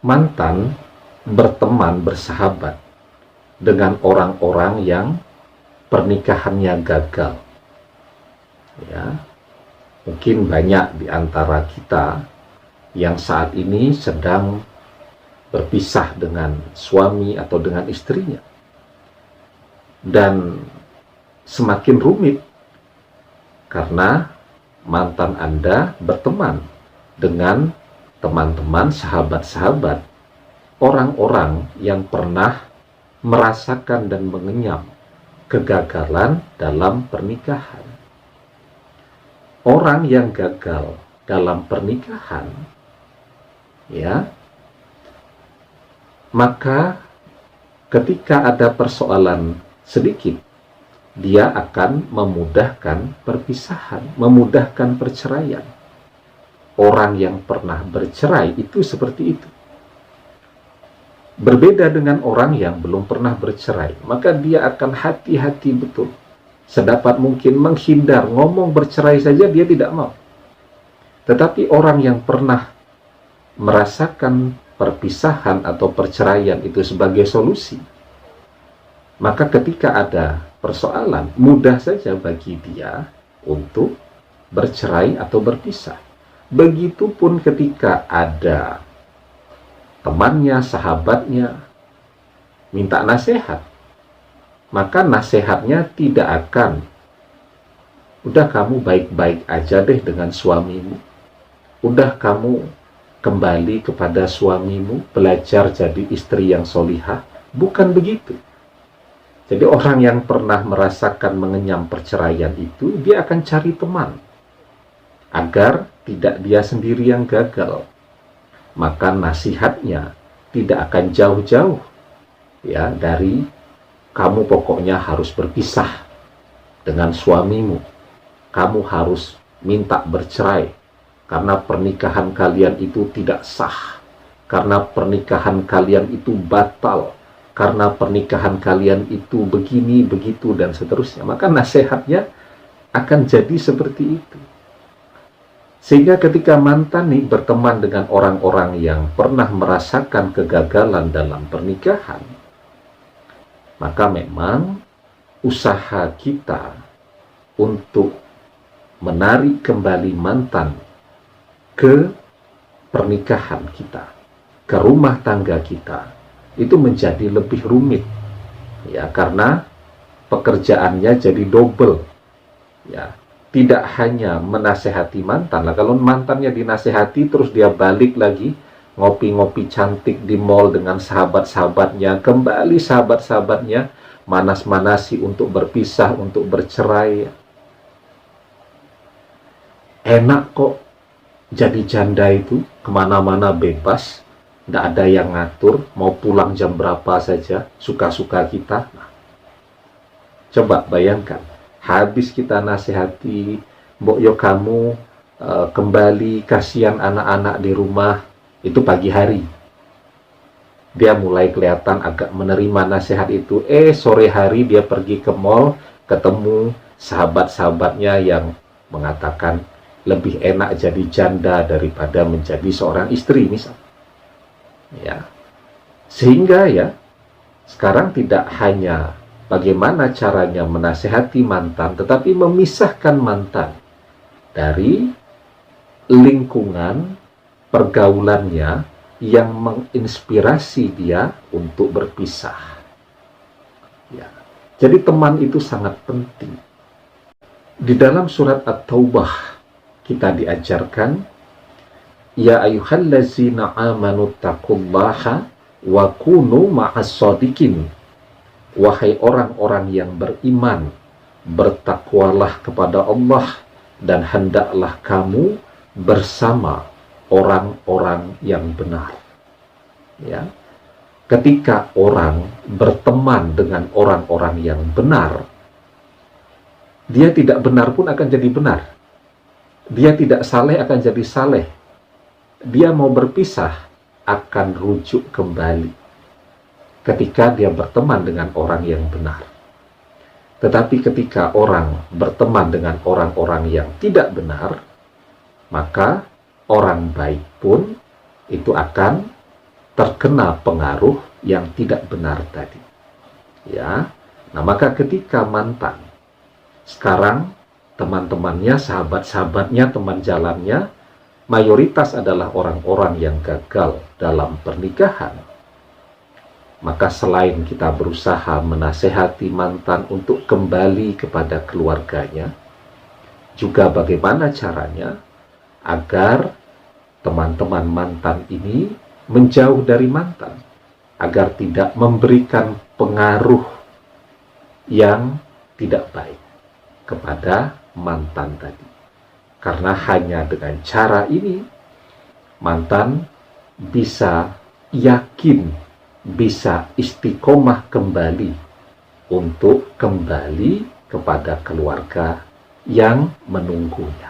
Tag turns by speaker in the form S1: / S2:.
S1: mantan berteman, bersahabat dengan orang-orang yang pernikahannya gagal. Ya, mungkin banyak di antara kita yang saat ini sedang berpisah dengan suami atau dengan istrinya. Dan semakin rumit karena mantan Anda berteman dengan teman-teman, sahabat-sahabat, orang-orang yang pernah merasakan dan mengenyam kegagalan dalam pernikahan. Orang yang gagal dalam pernikahan, ya, maka ketika ada persoalan sedikit, dia akan memudahkan perpisahan, memudahkan perceraian. Orang yang pernah bercerai itu seperti itu. Berbeda dengan orang yang belum pernah bercerai, maka dia akan hati-hati betul. Sedapat mungkin menghindar, ngomong bercerai saja dia tidak mau. Tetapi orang yang pernah merasakan perpisahan atau perceraian itu sebagai solusi, maka ketika ada persoalan, mudah saja bagi dia untuk bercerai atau berpisah. Begitupun ketika ada temannya, sahabatnya minta nasihat, maka nasihatnya tidak akan, udah kamu baik-baik aja deh dengan suamimu, udah kamu kembali kepada suamimu, belajar jadi istri yang solihah. Bukan begitu. Jadi orang yang pernah merasakan mengenyam perceraian itu, dia akan cari teman agar tidak dia sendiri yang gagal. Maka nasihatnya tidak akan jauh-jauh ya dari kamu pokoknya harus berpisah dengan suamimu. Kamu harus minta bercerai karena pernikahan kalian itu tidak sah. Karena pernikahan kalian itu batal. Karena pernikahan kalian itu begini, begitu, dan seterusnya. Maka nasihatnya akan jadi seperti itu. Sehingga ketika mantan nih berteman dengan orang-orang yang pernah merasakan kegagalan dalam pernikahan, maka memang usaha kita untuk menarik kembali mantan ke pernikahan kita, ke rumah tangga kita, itu menjadi lebih rumit. Ya, karena pekerjaannya jadi double. Ya, tidak hanya menasehati mantan. Nah, kalau mantannya dinasehati terus dia balik lagi ngopi-ngopi cantik di mall dengan sahabat-sahabatnya, kembali sahabat-sahabatnya manas-manasi untuk berpisah, untuk bercerai. Enak kok jadi janda itu, kemana-mana bebas, tidak ada yang ngatur, mau pulang jam berapa saja, suka-suka kita. Nah, coba bayangkan, habis kita nasihati, mbok yo kamu kembali, kasihan anak-anak di rumah, itu pagi hari. Dia mulai kelihatan agak menerima nasihat itu. Sore hari dia pergi ke mall, ketemu sahabat-sahabatnya yang mengatakan lebih enak jadi janda daripada menjadi seorang istri misalnya. Ya. Sehingga ya, sekarang tidak hanya bagaimana caranya menasehati mantan, tetapi memisahkan mantan dari lingkungan pergaulannya yang menginspirasi dia untuk berpisah. Ya. Jadi teman itu sangat penting. Di dalam surat At-Taubah kita diajarkan, ya ayyuhallazina amanu taqullaha wa kunu ma'as-shadiqin. Wahai orang-orang yang beriman, bertakwalah kepada Allah dan hendaklah kamu bersama orang-orang yang benar. Ya. Ketika orang berteman dengan orang-orang yang benar, dia tidak benar pun akan jadi benar. Dia tidak saleh akan jadi saleh. Dia mau berpisah akan rujuk kembali ketika dia berteman dengan orang yang benar. Tetapi ketika orang berteman dengan orang-orang yang tidak benar, maka orang baik pun itu akan terkena pengaruh yang tidak benar tadi. Ya. Nah, maka ketika mantan sekarang teman-temannya, sahabat-sahabatnya, teman jalannya mayoritas adalah orang-orang yang gagal dalam pernikahan, maka selain kita berusaha menasehati mantan untuk kembali kepada keluarganya, juga bagaimana caranya agar teman-teman mantan ini menjauh dari mantan, agar tidak memberikan pengaruh yang tidak baik kepada mantan tadi. Karena hanya dengan cara ini mantan bisa yakin, bisa istiqomah kembali untuk kembali kepada keluarga yang menunggunya.